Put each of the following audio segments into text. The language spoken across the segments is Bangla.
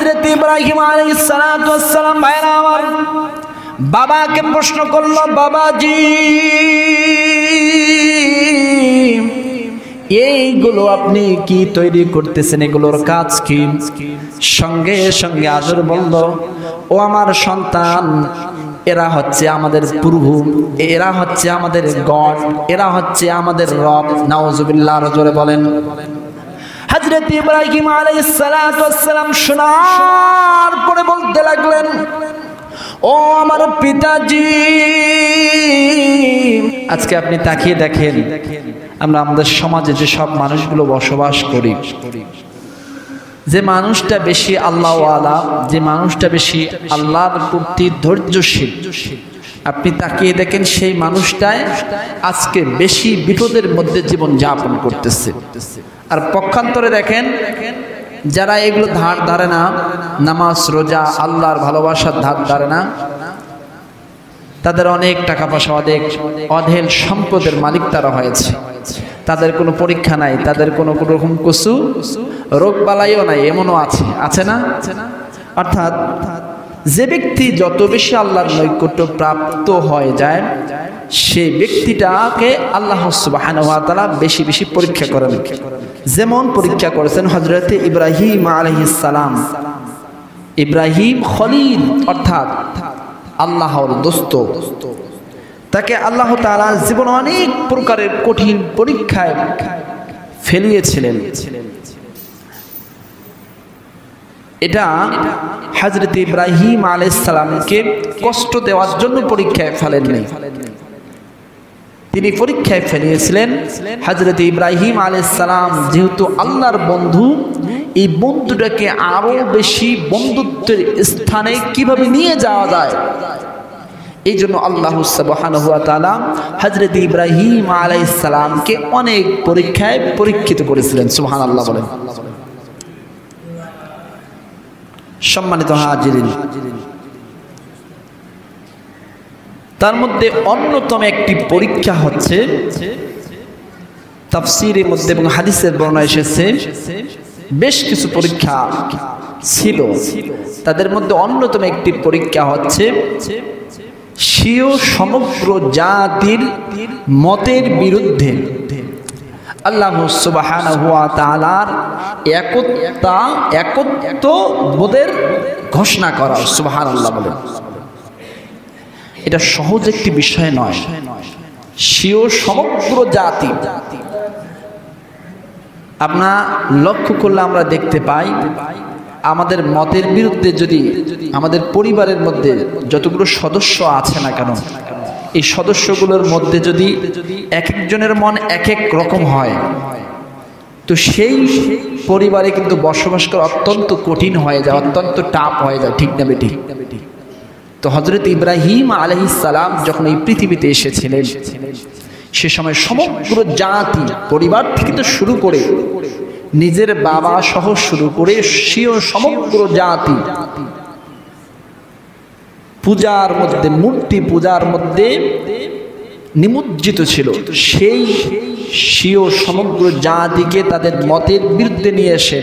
হযরত ইব্রাহিম আলাইহিস সালাতু ওয়াস সালাম ভাইরা আমার বাবাকে প্রশ্ন করলো, বাবাজি এইগুলো আপনি কি তৈরি করতেছেন, এগুলোর কাজ কি? সঙ্গে সঙ্গে আজর বলল, ও আমার সন্তান, এরা হচ্ছে আমাদের প্রভু, এরা হচ্ছে আমাদের গড, এরা হচ্ছে আমাদের রব। নাউজুবিল্লাহ, জোরে বলেন। হযরত ইব্রাহিম আলাইহিস সালাতু ওয়াস সালাম শোনার পরে বলতে লাগলেন, ও আমার পিতাজি, আজকে আপনি তাকিয়ে দেখেন আমরা আমাদের সমাজে যে সব মানুষগুলো বসবাস করি, যে মানুষটা বেশি আল্লাহওয়ালা, যে মানুষটা বেশি আল্লাহর প্রতি ধৈর্যশীল, আপনি তাকিয়ে দেখেন সেই মানুষটাই আজকে বেশি বিপদের মধ্যে জীবন যাপন করতেছে। আর পক্ষান্তরে দেখেন যারা এগুলো ধার ধারে না, নামাজ রোজা আল্লাহর ভালোবাসার ধার ধারে না, তাদের অনেক টাকা পয়সা, অঢেল সম্পদের মালিক তারা হয়েছে, তাদের কোনো পরীক্ষা নাই, তাদের কোনো রকম কিছু রোগ বালাইও নাই, এমনও আছে না? অর্থাৎ যে ব্যক্তি যত বেশি আল্লাহর নৈকট্য প্রাপ্ত হয়ে যায়, সেই ব্যক্তিটাকে আল্লাহ সুবহানাহু ওয়া তাআলা বেশি বেশি পরীক্ষা করেন। যেমন পরীক্ষা করেছেন হযরত ইব্রাহিম আলাইহিস সালাম। ইব্রাহিম খলিল অর্থাৎ আল্লাহর দোস্ত, তাকে আল্লাহ তাআলা জীবন অনেক প্রকারের কঠিন পরীক্ষায় ফেলিয়েছিলেন। এটা হযরত ইব্রাহিম আলাইহিস সালামকে কষ্ট দেওয়ার জন্য পরীক্ষায় ফেলেননি, তিনি পরীক্ষায় ফেলিয়েছিলেন হযরত ইব্রাহিম আলাইহিস সালাম যেহেতু আল্লাহর বন্ধু, এই বন্ধুটাকে আরো বেশি বন্ধুত্বের স্থানে কিভাবে নিয়ে যাওয়া যায়, এই জন্য আল্লাহ সুবহানাহু ওয়া তাআলা হযরত ইব্রাহিম আলাইহিস সালামকে অনেক পরীক্ষায় পরীক্ষিত করেছিলেন। সুবহানাল্লাহ বলেন। সম্মানিত হাজিরিন, তার মধ্যে অন্যতম একটি পরীক্ষা হচ্ছে, তাফসীরের মধ্যে এবং হাদিসের বর্ণনা এসেছে বেশ কিছু পরীক্ষা ছিল, তাদের মধ্যে অন্যতম একটি পরীক্ষা হচ্ছে স্বীয় সমগ্র জাতির মতের বিরুদ্ধে আল্লাহ সুবহানাহু ওয়া তাআলার একত্ববোধের ঘোষণা করা। সুবহানাল্লাহ বলেন। এটা সহজ একটি বিষয় নয়। স্বীয় সমগ্র জাতি, আপনার লক্ষ্য করলে আমরা দেখতে পাই আমাদের মতের বিরুদ্ধে যদি আমাদের পরিবারের মধ্যে যতগুলো সদস্য আছে না কেন, এই সদস্যগুলোর মধ্যে যদি এক একজনের মন এক এক রকম হয়, তো সেই পরিবারে কিন্তু বসবাস করা অত্যন্ত কঠিন হয়ে যায়, অত্যন্ত টাফ হয়ে যায়। ঠিক না বেঠিক? তো হযরত ইব্রাহিম আলাইহিস সালাম যখন এই পৃথিবীতে এসেছিলেন, সে সময় সমগ্র জাতি, পরিবার থেকে তো শুরু করে নিজের বাবা সহ শুরু করে স্বীয় সমগ্র জাতি পূজার মধ্যে, মূর্তি পূজার মধ্যে নিমজ্জিত ছিল। সেই স্বীয় সমগ্র জাতিকে তাদের মতের বিরুদ্ধে নিয়ে এসে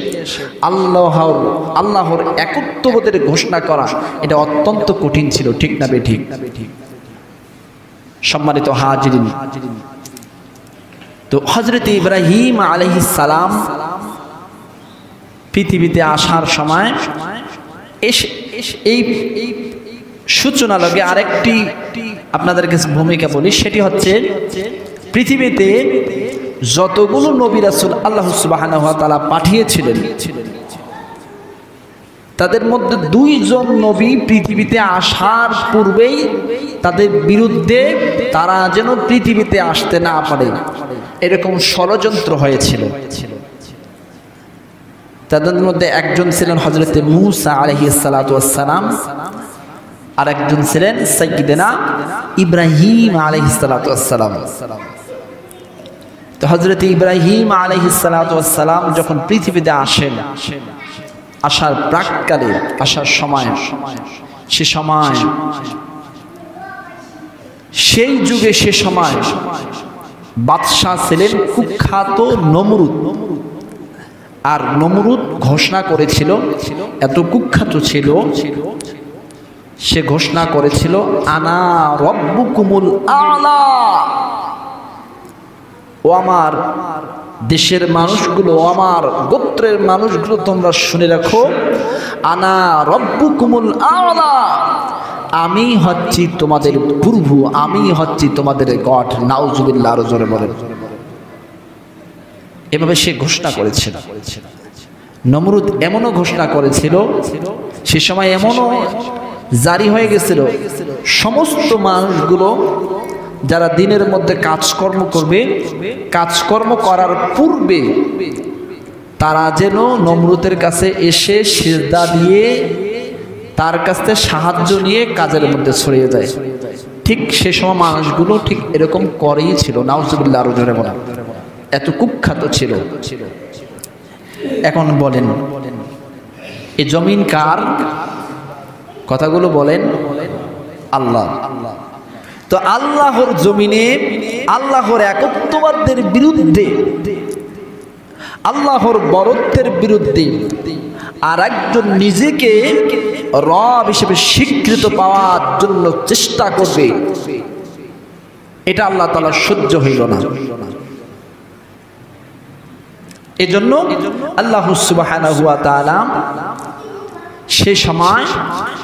আল্লাহর একত্ববোধের ঘোষণা করা, এটা অত্যন্ত কঠিন ছিল। ঠিক না বেঠিক? সম্মানিত হাজিরিন, তো হযরত ইব্রাহিম আলাইহিস সালাম পৃথিবীতে আসার সময় এই সূচনা লগে আরেকটি আপনাদের কাছে ভূমিকা বলি, সেটি হচ্ছে পৃথিবীতে যতগুলো নবী রাসূল আল্লাহ সুবহানাহু ওয়া তাআলা পাঠিয়েছিলেন, তাদের মধ্যে দুইজন নবী পৃথিবীতে আসার পূর্বেই তাদের বিরুদ্ধে তারা যেন পৃথিবীতে আসতে না পারে এরকম ষড়যন্ত্র হয়েছিল। তাদের মধ্যে একজন ছিলেন হযরত মূসা আলাইহিস সালাতু ওয়াস সালাম, আর একজন ছিলেন সাইয়্যিদনা ইব্রাহিম আলাইহিস সালাতু ওয়াস সালাম। তো হযরত ইব্রাহিম আলাইহিস সালাতু ওয়াস সালাম যখন পৃথিবীতে আসেন, আসার প্রাককালে, আসার সময়, সে সময়, সেই যুগে, সে সময় বাদশাহ ছিলেন কুখ্যাত নমরুদ। আর নমরুদ ঘোষণা করেছিল, এত কুখ্যাত ছিল, সে ঘোষণা করেছিল আনা রব্বুকুমুল আলা। ও আমার দেশের মানুষগুলো, আমার গোত্রের মানুষগুলো, তোমরা শুনে রাখো, আনা রব্বুকুমুল আলা, আমি হচ্ছি তোমাদের প্রভু, আমি হচ্ছি তোমাদের গড। নাউজুবিল্লাহ, আরো জোরে বলেন। এভাবে সে ঘোষণা করেছিল। নমরুদ এমনও ঘোষণা করেছিল, সে সময় এমনও জারি হয়ে গেছিল, সমস্ত মানুষগুলো যারা দিনের মধ্যে কাজকর্ম করবে, কাজকর্ম করার পূর্বে তারা যেন নমরুদের কাছে এসে সিজদা দিয়ে তার কাছে সাহায্য নিয়ে কাজের মধ্যে ছড়িয়ে যায়। ঠিক সে সময় মানুষগুলো ঠিক এরকম করেই ছিল। নাউজুবিল্লাহ, আরো জোরে বলেন। এত কুখ্যাত ছিল। এখন বলেন, এই জমিন কার? কথাগুলো বলেন। আল্লাহ। তো আল্লাহর জমিনে আল্লাহর একত্ববাদের বিরুদ্ধে, আল্লাহর বরত্বের বিরুদ্ধে আর একজন নিজেকে রব হিসেবে স্বীকৃত পাওয়ার জন্য চেষ্টা করবে, এটা আল্লাহ তাআলা সহ্য হইল না। এজন্য আল্লাহ সুবহানাহু ওয়া তাআলা সে সময়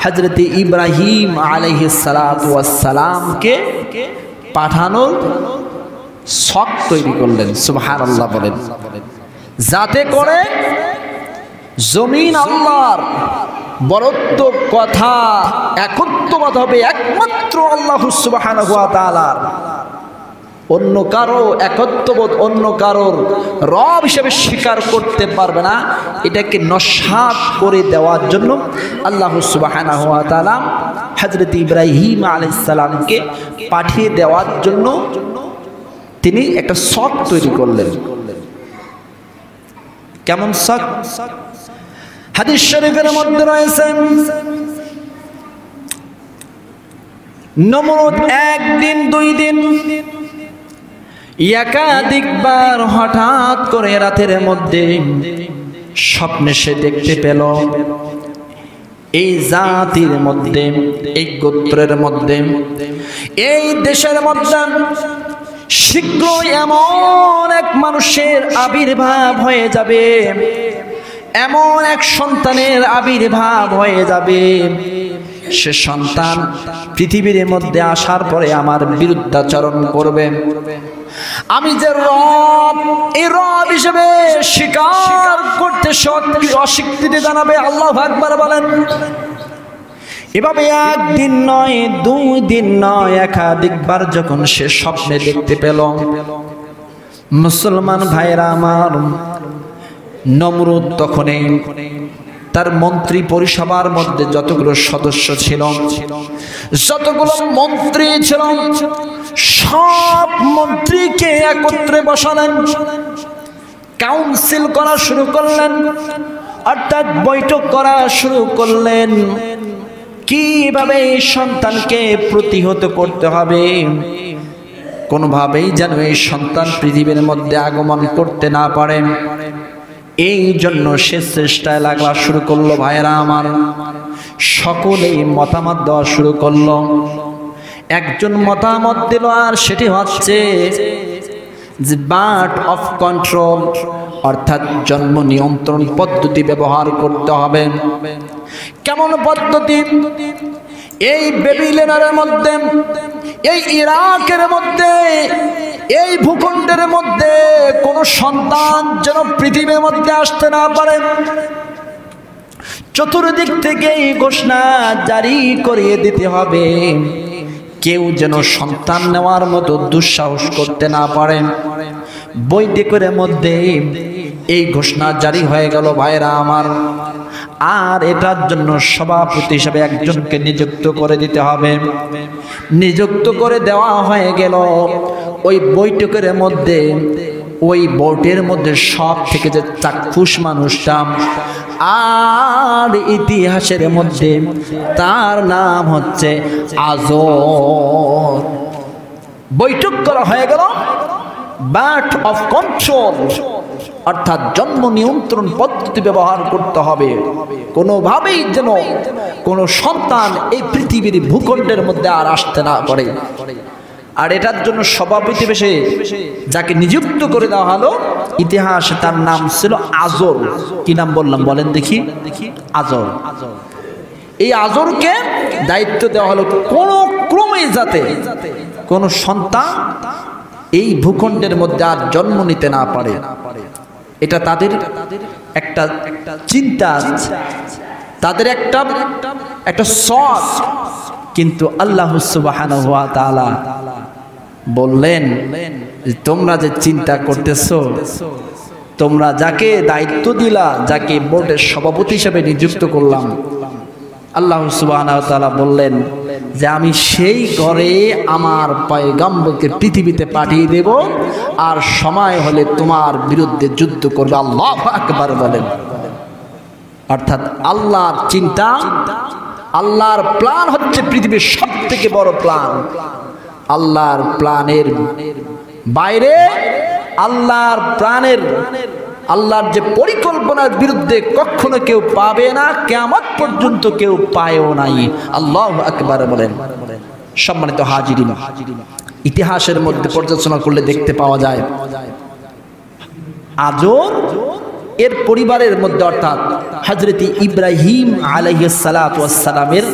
হযরত ইব্রাহিম আলাইহিস সালাতু ওয়াস সালামকে পাঠানোর শখ তৈরি করলেন। সুবহানাল্লাহ বলেন। যাতে করে জমিন আল্লাহর, বরত্ব কথা একত্ববাদ হবে একমাত্র আল্লাহ সুবহানাহু ওয়া তাআলার। অন্য কারো একত্ববোধ, অন্য কারোর রব হিসেবে স্বীকার করতে পারবে না। এটাকে নস্যাৎ করে দেওয়ার জন্য আল্লাহ সুবহানাহু ওয়া তাআলা হযরত ইব্রাহিম আলাইহিস সালামকে পাঠিয়ে দেওয়ার জন্য তিনি একটা শখ তৈরি করলেন। কেমন শখ? হাদিস শরীফের মধ্যে রয়েছে, নমরুদ একদিন, দুই দিন, একাধিকবার হঠাৎ করে রাতের মধ্যে স্বপ্নে সে দেখতে পেল এই জাতির মধ্যে, এই গোত্রের মধ্যে, এই দেশের মধ্যে শীঘ্রই এমন এক মানুষের আবির্ভাব হয়ে যাবে, এমন এক সন্তানের আবির্ভাব হয়ে যাবে, সে সন্তান পৃথিবীর মধ্যে আসার পরে আমার বিরুদ্ধাচরণ করবে। আমি যে রব, এই রব হিসেবে স্বীকার করতে অস্বীকৃতি জানাবে। আল্লাহু আকবার বলেন। এভাবে একদিন নয়, দুই দিন নয়, একাধিকবার যখন সে স্বপ্নে দেখতে পেল, মুসলমান ভাইরা আমার, নমরুদ তখনই তার মন্ত্রী পরিসভার মধ্যে যতগুলো সদস্য ছিল, যতগুলো মন্ত্রী ছিল, সব মন্ত্রীকে একত্রে বসালেন, কাউন্সিল করা শুরু করলেন, অর্থাৎ বৈঠক করা শুরু করলেন। কিভাবে এই সন্তানকে প্রতিহত করতে হবে, কোনোভাবেই যেন এই সন্তান পৃথিবীর মধ্যে আগমন করতে না পারে, এই জন্য সে চেষ্টায় লাগা শুরু করলো। ভাইরা আমার, সকলেই মতামত দেওয়া শুরু করলো। একজন মতামত দিল, আর সেটি হচ্ছে যে বার্থ অফ কন্ট্রোল, অর্থাৎ জন্ম নিয়ন্ত্রণ পদ্ধতি ব্যবহার করতে হবে। কেমন পদ্ধতি? এই বেবিলনের মধ্যে, এই ইরাকের মধ্যে, এই ভূখণ্ডের মধ্যে কোন সন্তান যেন পৃথিবীর মধ্যে আসতে না পারে, চতুর্দিক থেকে এই ঘোষণা জারি করিয়ে দিতে হবে, কেউ যেন সন্তান নেওয়ার মতো দুঃসাহস করতে না পারে। বৈঠকের মধ্যে এই ঘোষণা জারি হয়ে গেল। ভাইরা আমার, আর এটার জন্য সভাপতি হিসেবে একজনকে নিযুক্ত করে দিতে হবে। নিযুক্ত করে দেওয়া হয়ে গেল। ওই বৈঠকের মধ্যে, ওই বোর্ডের মধ্যে সব থেকে যে চাক্ষুষ মানুষটা আর ইতিহাসের মধ্যে তার নাম হচ্ছে আজর। বৈঠক করা হয়ে গেল, বার্থ অফ কন্ট্রোল, অর্থাৎ জন্ম নিয়ন্ত্রণ পদ্ধতি ব্যবহার করতে হবে। কোনোভাবেই যেন কোনো সন্তান এই পৃথিবীর ভূখণ্ডের মধ্যে আর আসতে না পারে। আর এটার জন্য সভাপতি বেশে যাকে নিযুক্ত করে দেওয়া হলো, ইতিহাসে তার নাম ছিল আজর। কি নাম বললাম বলেন দেখি? আজর। এই আজরকে দায়িত্ব দেওয়া হলো কোন ক্রমে যাতে কোন সন্তান এই ভূখণ্ডের মধ্যে আর জন্ম নিতে না পারে। এটা তাদের একটা চিন্তা, তাদের একটা শখ। কিন্তু আল্লাহ সুবহানাহু ওয়া তাআলা বললেন, তোমরা যে চিন্তা করতেছো, তোমরা যাকে দায়িত্ব দিলা, যাকে বোর্ডের সভাপতি হিসেবে নিযুক্ত করলাম, আল্লাহ সুবহানাহু ওয়া তাআলা বললেন যে আমি সেই ঘরে আমার পয়গম্বরকে পৃথিবীতে পাঠিয়ে দেব, আর সময় হলে তোমার বিরুদ্ধে যুদ্ধ করবে। আল্লাহু আকবার বলেন। অর্থাৎ আল্লাহর চিন্তা, আল্লাহর প্ল্যান হচ্ছে পৃথিবীর সবথেকে বড় প্ল্যান। আল্লাহর প্ল্যানের বাইরে, আল্লাহর প্ল্যানের, আল্লাহর যে পরিকল্পনার বিরুদ্ধে কখনো কেউ পাবে না, কিয়ামত পর্যন্ত কেউ পায়ও নাই। আল্লাহু আকবার বলেন। সম্মানিত হাজিরিন, ইতিহাসের মধ্যে পর্যালোচনা করলে দেখতে পাওয়া যায় আজর এর পরিবারের মধ্যে, অর্থাৎ হযরত ইব্রাহিম আলাইহিস সালাতু ওয়াস সালামের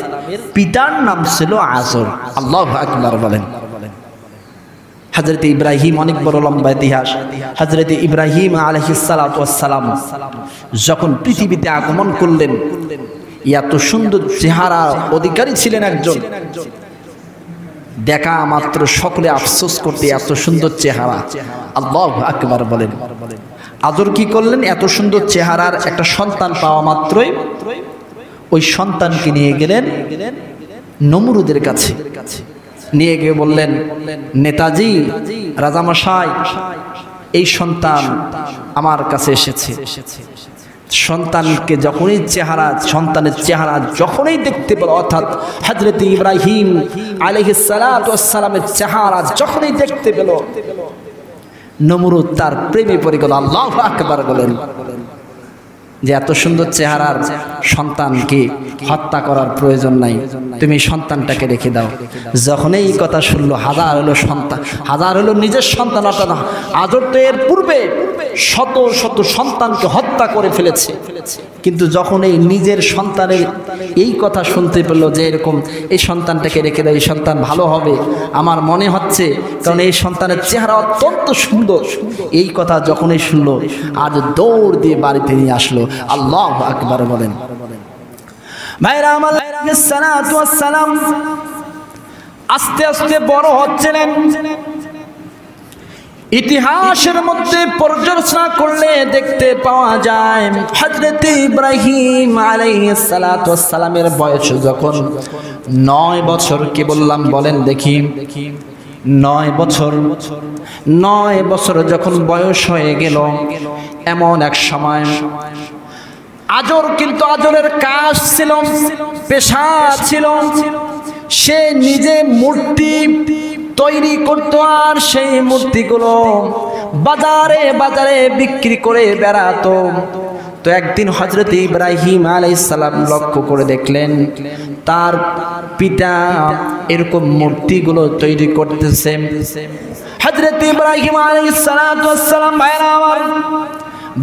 পিতার নাম ছিল আজর। আল্লাহু আকবার বলেন। হযরত ইব্রাহিম অনেক বড় লম্বা ইতিহাস। হযরত ইব্রাহিম আলাইহিস সালাতু ওয়াস সালাম যখন পৃথিবীতে আগমন করলেন, এত সুন্দর চেহারা অধিকারী ছিলেন একজন, দেখা মাত্র সকলে আফসোস করতে, এত সুন্দর চেহারা। আল্লাহু আকবার বলেন। আজর কি করলেন? এত সুন্দর চেহারার একটা সন্তান পাওয়া মাত্রই ওই সন্তানকে নিয়ে গেলেন নমরুদের কাছে। নিয়ে গিয়ে বললেন, নেতাজি, রাজামশাই, এই সন্তান আমার কাছে এসেছে। সন্তানকে যখনই সন্তানের চেহারা যখনই দেখতে পেল, অর্থাৎ হযরত ইব্রাহিম আলাইহিস সালাতু ওয়াস সালামের চেহারা যখনই দেখতে পেল, নমরুদ তার প্রেমে পড়ে গেল। আল্লাহু আকবার বলেন। যে এত সুন্দর চেহারার সন্তানকে হত্যা করার প্রয়োজন নাই, তুমি সন্তানটাকে রেখে দাও। যখন এই কথা শুনলো, হাজার হলো নিজের সন্তান। আজর তো এর পূর্বে শত শত সন্তানকে হত্যা করে ফেলেছে, কিন্তু যখন এই নিজের সন্তানের এই কথা শুনতে পেল যে এরকম এই সন্তানটাকে রেখে দাও, এই সন্তান ভালো হবে আমার মনে হচ্ছে, কারণ এই সন্তানের চেহারা অত্যন্ত সুন্দর, এই কথা যখনই শুনলো, আজ দৌড় দিয়ে বাড়িতে নিয়ে আসলো। আল্লাহু আকবার বলেন। ভাইরা আমার, সালাতু ওয়াস সালাম আস্তে আস্তে বড় হচ্ছিলেন। ইতিহাসের মধ্যে পর্যালোচনা করলে দেখতে পাওয়া যায় হযরত ইব্রাহিম আলাইহিস সালাতু ওয়াস সালামের বয়স যখন 9 বছর, কি বললাম বলেন দেখি? 9 বছর যখন বয়স হয়ে গেল, এমন এক সময় আজর, কিন্তু আজরের কাজ ছিল, পেশা ছিল, সে নিজে মূর্তি তৈরি করতো, আর সেই মূর্তিগুলো বাজারে বাজারে বিক্রি করে বেড়াতো। তো একদিন হযরত ইব্রাহিম আলাইহিস সালাম লক্ষ্য করে দেখলেন তার পিতা এরকম মূর্তিগুলো তৈরি করতেছে। হযরত ইব্রাহিম আলাইহিস সালাম ভাইরা আমার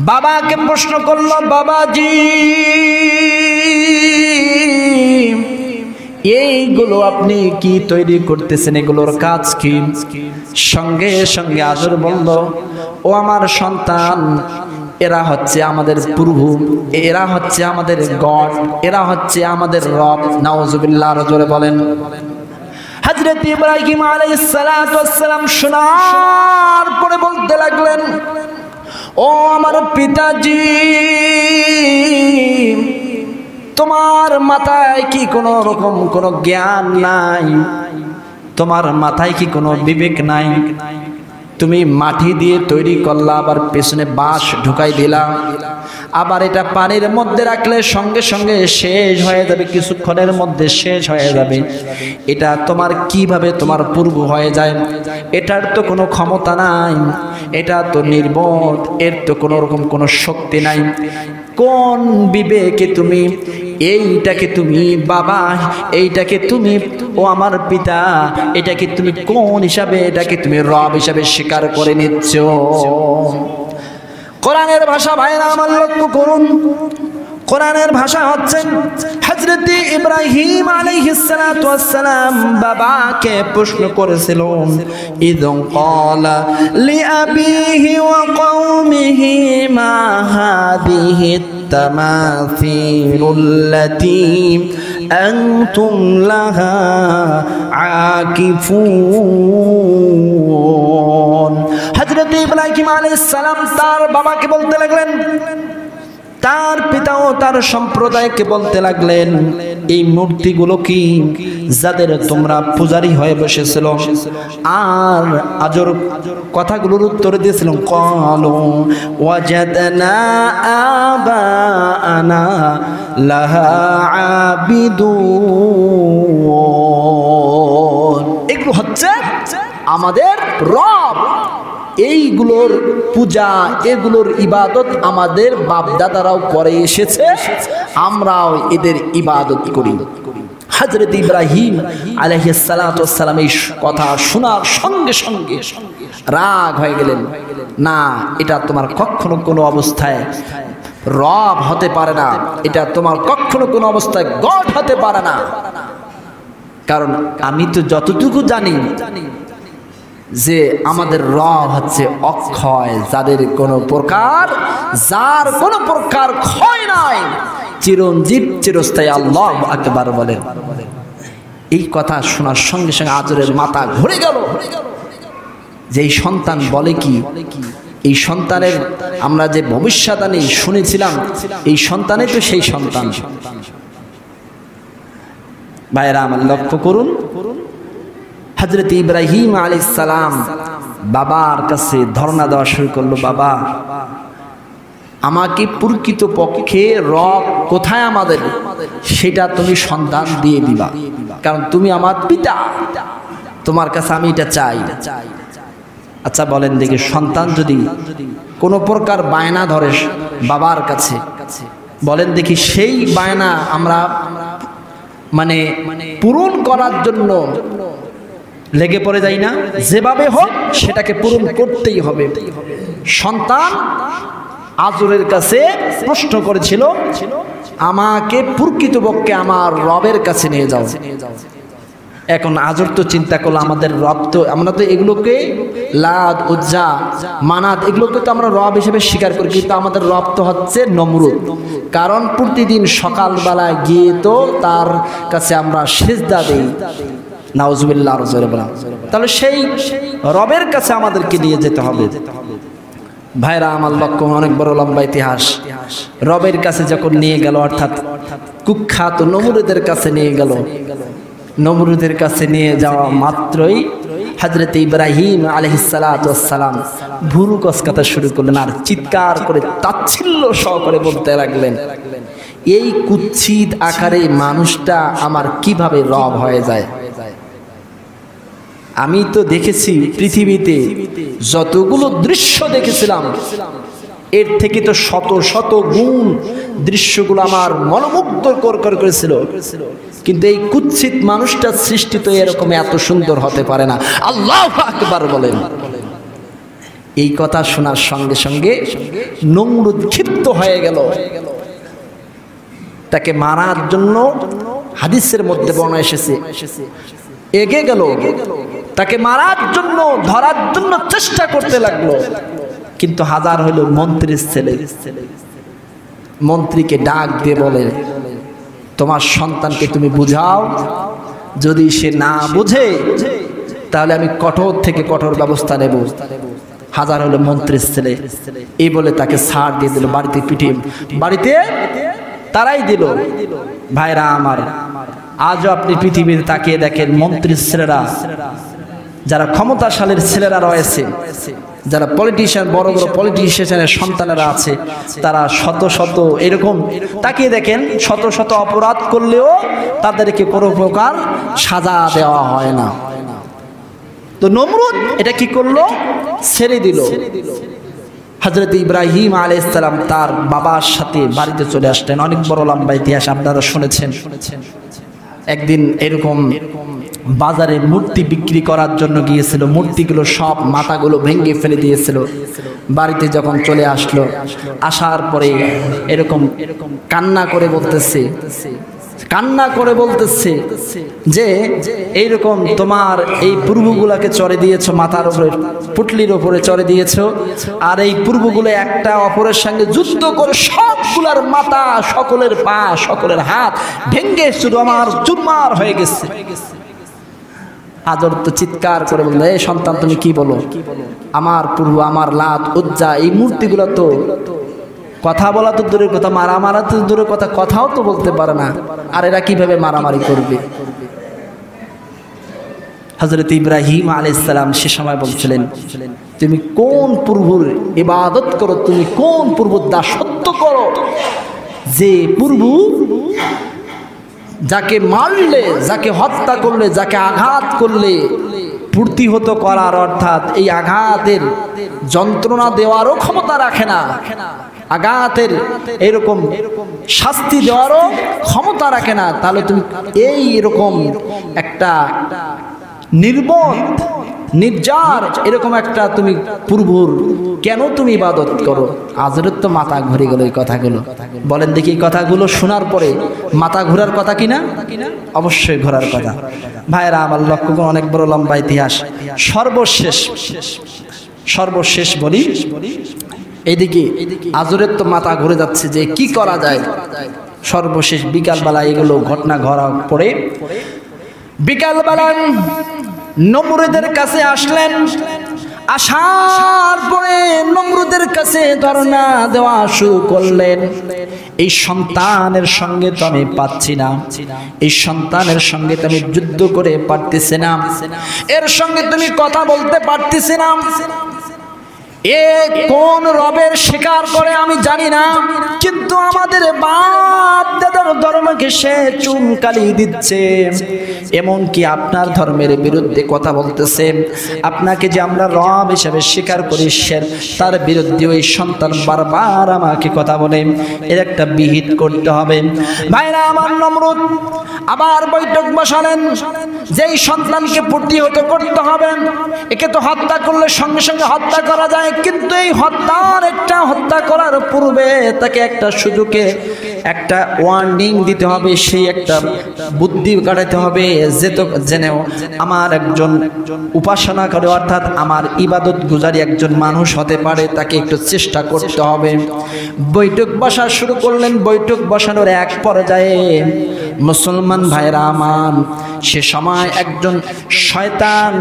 বাবাকে প্রশ্ন করলো, বাবাজি, এইগুলো আপনি কি তৈরি করতেছেন, এগুলোর কাজ কি? সঙ্গে সঙ্গে আজর বলল, ও আমার সন্তান, এরা হচ্ছে আমাদের প্রভু, এরা হচ্ছে আমাদের গড, এরা হচ্ছে আমাদের রব। নাউজুবিল্লাহ, আরো জোরে বলেন। হযরত ইব্রাহিম আলাইহিস সালাতু ওয়াস সালাম শোনার পরে বলতে লাগলেন, ও আমার পিতাজি, তোমার মাথায় কি কোনো রকম কোনো জ্ঞান নাই? তোমার মাথায় কি কোনো বিবেক নাই? তুমি মাটি দিয়ে তৈরি করলা, আবার পেছনে বাঁশ ঢুকাই দিলা, আবার এটা পানির মধ্যে রাখলে সঙ্গে সঙ্গে শেষ হয়ে যাবে, কিছুক্ষণের মধ্যে শেষ হয়ে যাবে। এটা তোমার কিভাবে তোমার পূর্ব হয়ে যায়? এটার তো কোনো ক্ষমতা নাই, এটা তো নির্বোধ, এর তো কোনো রকম কোনো শক্তি নাই। কোন বিবেকে তুমি এইটাকে তুমি বাবা, এইটাকে তুমি ও আমার পিতা, এটাকে তুমি কোন হিসাবে এটাকে তুমি রব হিসাবে স্বীকার করে নিচ্ছ? কোরআনের ভাষা ভাইরা আমার লক্ষ্য করুন, কোরআনের ভাষা হচ্ছেন হযরত ইব্রাহিম আলাইহিস সালাতু ওয়াস সালাম বাবাকে প্রশ্ন করেছিলেন, ইযম ক্বালা লিআবিহি ওয়া কওমিহি মা হাদিহি তামাসিলুল্লাতী আনতুম লাহা আকিফুন। হযরত ইব্রাহিম আলাইহিস সালাম তার বাবাকে বলতে লাগলেন, তার পিতা ও তার সম্প্রদায়কে বলতে লাগলেন, এই মূর্তিগুলো কি যাদের তোমরা পূজারী হয়ে বসেছিল? আর আজর কথাগুলোর উত্তর দিয়েছিলেন, ক্বালু ওয়াজাদনা আবাআনা লাহা আবিদুন। এগুলো হচ্ছে আমাদের রব, এইগুলোর পূজা, এগুলোর ইবাদত আমাদের বাপদাদারাও করে এসেছে, আমরাও এদের ইবাদত করি। হযরত ইব্রাহিম আলাইহিস সালাতু ওয়াস সালাম এই কথা শোনার সঙ্গে সঙ্গে রাগ হয়ে গেলেন। না, এটা তোমার কখনো কোনো অবস্থায় রব হতে পারে না, এটা তোমার কখনো কোনো অবস্থায় গড হতে পারে না। কারণ আমি তো যতটুকু জানি যে আমাদের রব হচ্ছে অক্ষয়, যার কোনো প্রকার ক্ষয় নাই, চিরঞ্জীব চিরস্থায়ী আল্লাহু আকবার বলেন। এই কথা শোনার সঙ্গে সঙ্গে আজরের মাথা ঘুরে গেল যে এই সন্তান বলে কি, এই সন্তানের আমরা যে ভবিষ্যদ্বাণী শুনেছিলাম, এই সন্তানই তো সেই সন্তান। ভাইরা আমার লক্ষ্য করুন, হযরত ইব্রাহিম আলাইহিস সালাম বাবার কাছে ধর্ণা দেওয়া শুরু করলো, বাবা আমাকে প্রকৃত পক্ষে রব কোথায় আমাদের, সেটা তুমি সন্তান দিয়ে দিবা, কারণ তুমি আমার পিতা, তোমার কাছে আমি এটা চাই। আচ্ছা বলেন দেখি, সন্তান যদি কোনো প্রকার বায়না ধরে বাবার কাছে, বলেন দেখি সেই বায়না আমরা মানে পূরণ করার জন্য লেগে পড়ে যাই না? যেভাবে হোক সেটাকে পূরণ করতেই হবে। সন্তান আজরের কাছে প্রশ্ন করেছিল, আমাকে প্রকৃতপক্ষে আমার রবের কাছে নিয়ে যাও। এখন আজর তো চিন্তা করলো, আমাদের রব তো, আমরা তো এগুলোকে লাত উজ্জা মানাত এগুলোকে তো আমরা রব হিসেবে স্বীকার করি, কিন্তু আমাদের রব তো হচ্ছে নমরুদ। কারণ প্রতিদিন সকালবেলায় গিয়ে তো তার কাছে আমরা সিজদা দেই, নাউজুবিল্লাহ রজরে বলা। তাহলে সেই রবের কাছে আমাদেরকে নিয়ে যেতে হবে। ভাইরা আমার লক্ষ্য অনেক বড় লম্বা ইতিহাস। রবের কাছে যখন নিয়ে গেল, অর্থাৎ কুখ্যাত নমরুদের কাছে নিয়ে গেল, নমরুদের কাছে নিয়ে যাওয়া মাত্রই হযরত ইব্রাহিম আলাইহিস সালাতু ওয়াস সালাম ভুরু কসকাতে শুরু করলেন, আর চিৎকার করে তাচ্ছিল্য সহকারে বলতে লাগলেন, এই কুৎসিত আকারে মানুষটা আমার কিভাবে রব হয়ে যায়? আমি তো দেখেছি পৃথিবীতে যতগুলো দৃশ্য দেখেছিলাম, এর থেকে তো শত শত গুণ দৃশ্যগুলো আমার মনোমুগ্ধকর করেছিল, কিন্তু এই কুৎসিত মানুষটা সৃষ্টি তো এরকম এত সুন্দর হতে পারে না। আল্লাহু আকবার বলেন। এই কথা শোনার সঙ্গে সঙ্গে নমরুদ ক্ষিপ্ত হয়ে গেল, তাকে মারার জন্য হাদিসের মধ্যে বর্ণনা এসেছে, এগিয়ে গেল, তাকে মারার জন্য ধরার জন্য চেষ্টা করতে লাগলো। কিন্তু হাজার হইল মন্ত্রীর ছেলে, মন্ত্রীকে ডাক দিয়ে বলে, তোমার সন্তানকে তুমি বুঝাও, যদি সে না বুঝে তাহলে আমি কঠোর থেকে কঠোর ব্যবস্থা নেব। হাজার হলো মন্ত্রীর ছেলে, এই বলে তাকে ছাড় দিয়ে দিল, বাড়িতে তারাই দিল। ভাইরা আমার, আজও আপনি পৃথিবীতে তাকিয়ে দেখেন, মন্ত্রীর ছেলেরা যারা ক্ষমতাশালীর ছেলেরা রয়েছে, যারা পলিটিশিয়ান, বড় বড় পলিটিশিয়ানের সন্তানেরা আছে, তারা শত শত এরকম তাকিয়ে দেখেন, শত শত অপরাধ করলেও তাদেরকে কোনো প্রকার সাজা দেওয়া হয় না। তো নমরুদ এটা কি করলো? ছেড়ে দিল। হযরত ইব্রাহিম আলাইহিস সালাম তার বাবার সাথে বাড়িতে চলে আসলেন। অনেক বড় লম্বা ইতিহাস, আপনারা শুনেছেন। একদিন এরকম বাজারে মূর্তি বিক্রি করার জন্য গিয়েছিল, মূর্তিগুলো সব মাথাগুলো ভেঙে ফেলে দিয়েছিল। বাড়িতে যখন চলে আসলো, আসার পরে এরকম কান্না করে বলতেছে যে এইরকম তোমার এই পূর্বগুলাকে চড়ে দিয়েছো, মাথার উপরে পুটলির উপরে চড়ে দিয়েছো, আর এই পূর্বগুলো একটা অপরের সঙ্গে যুদ্ধ করে সবগুলার মাথা, সকলের পা, সকলের হাত ভেঙে শুধু আমার চুরমার হয়ে গেছে। আদর তো চিৎকার করে বললো, এই সন্তান তুমি কি বলো? আমার পূর্ব, আমার লাত, উজ্জা, এই মূর্তিগুলো তো কথা বলা তো দূরের কথা, মারামারা তো দূরের কথা, কথাও তো বলতে পারে না, আর এরা কিভাবে মারামারি করবে? হযরত ইব্রাহিম আলাইহিস সালাম সে সময় বলছিলেন, তুমি কোন পূর্বর ইবাদত করো, তুমি কোন পূর্বর দাসত্ব করো, যে পূর্ব যাকে মারলে, যাকে হত্যা করলে, যাকে আঘাত করলে প্রতিহত করার, অর্থাৎ এই আঘাতের যন্ত্রণা দেওয়ারও ক্ষমতা রাখে না, আঘাতের এরকম শাস্তি দেওয়ারও ক্ষমতা রাখে না, তাহলে তুমি এই এরকম একটা নির্বোধ, নির্জার এরকম একটা তুমি পূর্বর কেন তুমি ইবাদত করো? আজরের তো মাথা ঘুরে গেল এই কথাগুলো। বলেন দেখি, এই কথাগুলো শোনার পরে মাথা ঘোরার কথা কিনা? অবশ্যই ঘোরার কথা। ভাইরা আমার, লক্ষ্য করুন, অনেক বড় লম্বা ইতিহাস। সর্বশেষ বলি, এদিকে আজরের তো মাথা ঘুরে যাচ্ছে যে কি করা যায়। সর্বশেষ বিকালবেলা এগুলো ঘটনা ঘটার পরে বিকালবেলা নমরুদের কাছে আসলেন। আসার পরে নমরুদের কাছে ধর্ণা দেওয়া শুরু করলেন, এই সন্তানের সঙ্গে তো আমি পাচ্ছি না, এই সন্তানের সঙ্গে তো আমি যুদ্ধ করে পারতেছি না, এর সঙ্গে তুমি কথা বলতে পারতেছি না, এ কোন রবের স্বীকার করে আমি জানি না, কিন্তু আমাদের বাপ দাদার ধর্মকে সে চুনকালি দিচ্ছে, এমনকি আপনার ধর্মের বিরুদ্ধে কথা বলতেছে। আপনাকে যে আমরা রব হিসেবে স্বীকার করি, তার বিরুদ্ধে ওই সন্তান বারবার আমাকে কথা বলে, এর একটা বিহিত করতে হবে। ভাইরা আমার, নমরুদ আবার বৈঠক বসালেন, যেই সন্তানকে প্রতিহত করতে হবে, একে তো হত্যা করলে সঙ্গে সঙ্গে হত্যা করা যায়, কিন্তু এই হত্যা করার পূর্বে তাকে একটা সুযোগে একটা ওয়ার্নিং দিতে হবে, সেই একটা বুদ্ধি কাটাতে হবে, জেনেও আমার একজন উপাসনা করে, অর্থাৎ আমার ইবাদত গুজারি একজন মানুষ হতে পারে, তাকে একটু চেষ্টা করতে হবে। বৈঠক বসা শুরু করলেন। বৈঠক বসানোর এক পর্যায়ে মুসলমান ভাইরা আমার, সে সময় একজন শয়তান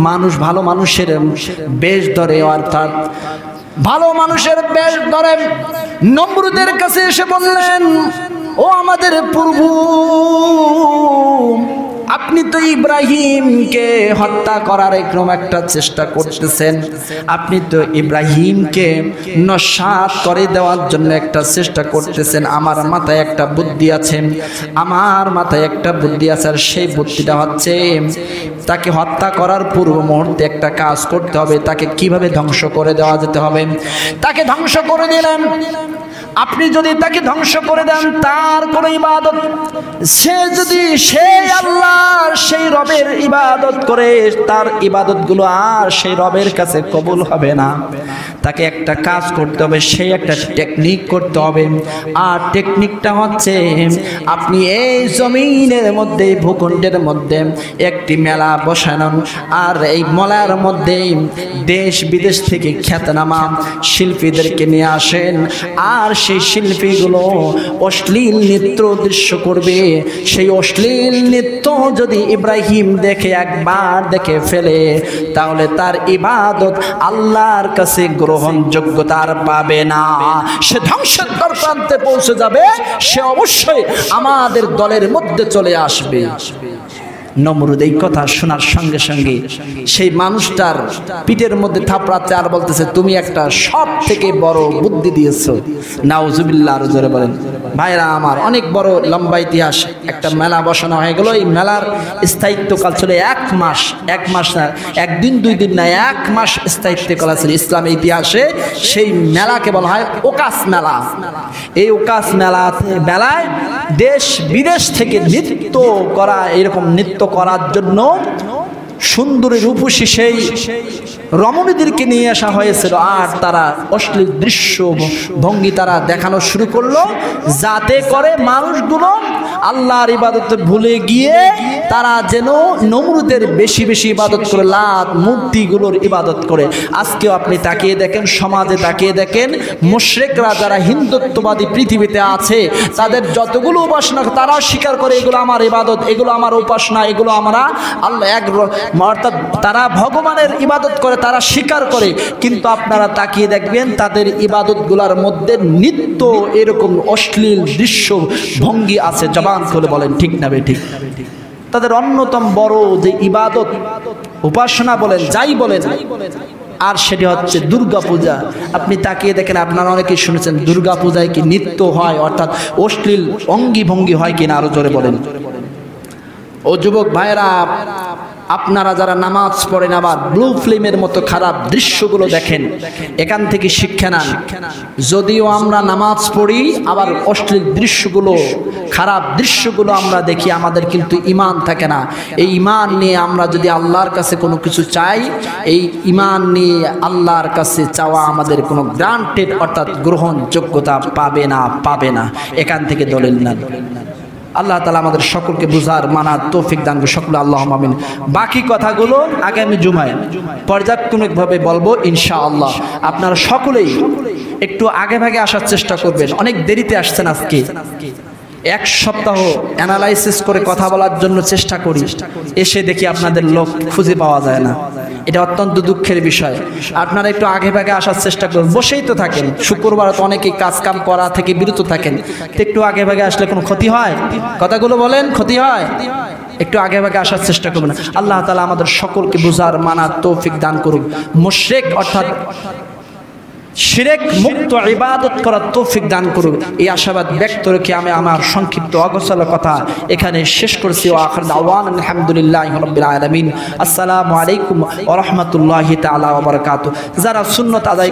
মানুষ ভালো মানুষের বেশ ধরে, অর্থাৎ ভালো মানুষের বেশ ধরে নমরুদের কাছে এসে বললেন, ও আমাদের প্রভু, আপনি তো ইব্রাহিমকে হত্যা করার এরকম একটা চেষ্টা করতেছেন, আপনি তো ইব্রাহিমকে নস্যাৎ করে দেওয়ার জন্য একটা চেষ্টা করতেছেন। আমার মাথায় একটা বুদ্ধি আছে, আর সেই বুদ্ধিটা হচ্ছে, তাকে হত্যা করার পূর্ব মুহূর্তে একটা কাজ করতে হবে, তাকে কিভাবে ধ্বংস করে দেওয়া যেতে হবে। তাকে ধ্বংস করে দিলেন। আপনি যদি তাকে ধ্বংস করে দেন, তার কোনো ইবাদত, সে যদি সেই আল্লাহর সেই রবের ইবাদত করে, তার ইবাদতগুলো আর সেই রবের কাছে কবুল হবে না। তাকে একটা কাজ করতে হবে, সেই একটা টেকনিক করতে হবে, আর টেকনিকটা হচ্ছে, আপনি এই জমিনের মধ্যে, ভূখণ্ডের মধ্যে একটি মেলা বসানো, আর এই মেলার মধ্যে দেশ বিদেশ থেকে খ্যাতনামা শিল্পীদেরকে নিয়ে আসেন, আর সেই শিল্পীগুলো অশ্লীল নৃত্য দৃশ্য করবে। সেই অশ্লীল নৃত্য যদি ইব্রাহিম দেখে, একবার দেখে ফেলে, তাহলে তার ইবাদত আল্লাহর কাছে গ্রহণযোগ্যতা আর পাবে না, সে ধ্বংসের প্রান্তে পৌঁছে যাবে, সে অবশ্যই আমাদের দলের মধ্যে চলে আসবে। নমরুদ এই কথা শোনার সঙ্গে সঙ্গে সেই মানুষটার পিঠের মধ্যে থাপড়াচ্ছে আর বলতেছে, তুমি একটা সব থেকে বড় বুদ্ধি দিয়েছো। নাউজুবিল্লাহ, আরো জোরে বলেন। ভাইরা আমার, অনেক বড় লম্বা ইতিহাস। একটা মেলা বসানো হয়ে গেল। এই মেলার স্থায়িত্বকাল ছিল 1 মাস। 1 মাস না, 1 দিন 2 দিন না, 1 মাস স্থায়িত্বকাল ছিল ইসলামের ইতিহাসে। সেই মেলাকে বলা হয় ওকাস মেলা। এই ওকাস মেলায় দেশ বিদেশ থেকে নৃত্য করা, এরকম নৃত্য করার জন্য সুন্দরী রূপসী সেই রমণীদেরকে নিয়ে আসা হয়েছিল। আর তারা অশ্লীল দৃশ্য ভঙ্গি তারা দেখানো শুরু করলো, যাতে করে মানুষগুলো আল্লাহর ইবাদতে ভুলে গিয়ে তারা যেন নমরুদের বেশি বেশি ইবাদত করে, লাত মূর্তিগুলোর ইবাদত করে। আজকেও আপনি তাকিয়ে দেখেন, সমাজে তাকিয়ে দেখেন, মুশরিকরা যারা হিন্দুত্ববাদী পৃথিবীতে আছে, তাদের যতগুলো উপাসনা তারা স্বীকার করে এগুলো আমার ইবাদত, এগুলো আমার উপাসনা, এগুলো আমরা আল্লাহ এক, অর্থাৎ তারা ভগবানের ইবাদত করে, তারা স্বীকার করে। কিন্তু আপনারা তাকিয়ে দেখবেন তাদের ইবাদতগুলোর মধ্যে নিত্য এরকম অশ্লীল দৃশ্য ভঙ্গি আছে। জবান করে বলেন ঠিক না বেঠিক? তাদের অন্যতম বড় যে ইবাদত, উপাসনা বলেন, যাই বলেন, আর সেটি হচ্ছে দুর্গা পূজা। আপনি তাকিয়ে দেখেন, আপনারা অনেকেই শুনেছেন দুর্গা পূজায় কি নৃত্য হয়, অর্থাৎ অশ্লীল অঙ্গি ভঙ্গি হয় কিনা? আরো জোরে বলেন। ও যুবক ভাইরা, আপনারা যারা নামাজ পড়েন আবার ব্লু ফিল্মের মতো খারাপ দৃশ্যগুলো দেখেন, এখান থেকে শিক্ষা নেন। যদিও আমরা নামাজ পড়ি, আবার অশ্লীল দৃশ্যগুলো, খারাপ দৃশ্যগুলো আমরা দেখি, আমাদের কিন্তু ঈমান থাকে না। এই ঈমান নিয়ে আমরা যদি আল্লাহর কাছে কোনো কিছু চাই, এই ঈমান নিয়ে আল্লাহর কাছে চাওয়া আমাদের কোনো গ্রান্টেড, অর্থাৎ গ্রহণযোগ্যতা পাবে না। এখান থেকে দলিল না। আল্লাহ তাআলা আমাদের সকলকে বুঝার মানার তৌফিক দান করুন, সকলে আল্লাহুম্মা আমিন। বাকি কথাগুলো আগামী জুমায় পর্যায়ক্রমিকভাবে বলবো ইনশাআল্লাহ। আপনারা সকলেই একটু আগে ভাগে আসার চেষ্টা করবেন। অনেক দেরিতে আসছেন আজকে। 1 সপ্তাহ অ্যানালাইসিস করে কথা বলার জন্য চেষ্টা করি, এসে দেখি আপনাদের লোক খুঁজে পাওয়া যায় না। এটা অত্যন্ত দুঃখের বিষয়। আপনারা একটু আগে ভাগে আসার চেষ্টা করুন। বসেই তো থাকেন, শুক্রবার তো অনেকেই কাজ কাম করা থেকে বিরত থাকেন। তো একটু আগে ভাগে আসলে কোনো ক্ষতি হয়? কথাগুলো বলেন, ক্ষতি হয়? একটু আগে ভাগে আসার চেষ্টা করবেন। আল্লাহ তাআলা আমাদের সকলকে বুঝার মানার তৌফিক দান করুন। মুশরিক অর্থাৎ শিরক মুক্ত ইবাদত করার তৌফিক দান করুন, এই আশাবাদ ব্যক্ত রেখে আমি আমার সংক্ষিপ্ত অগোছালো কথা এখানে শেষ করছি। ওয়া আখির দাওয়ানা আলহামদুলিল্লাহি রাব্বিল আলামিন। আসসালামু আলাইকুম ওয়া রাহমাতুল্লাহি তাআলা ওয়া বারাকাতুহু। যারা সুন্নাত আদায়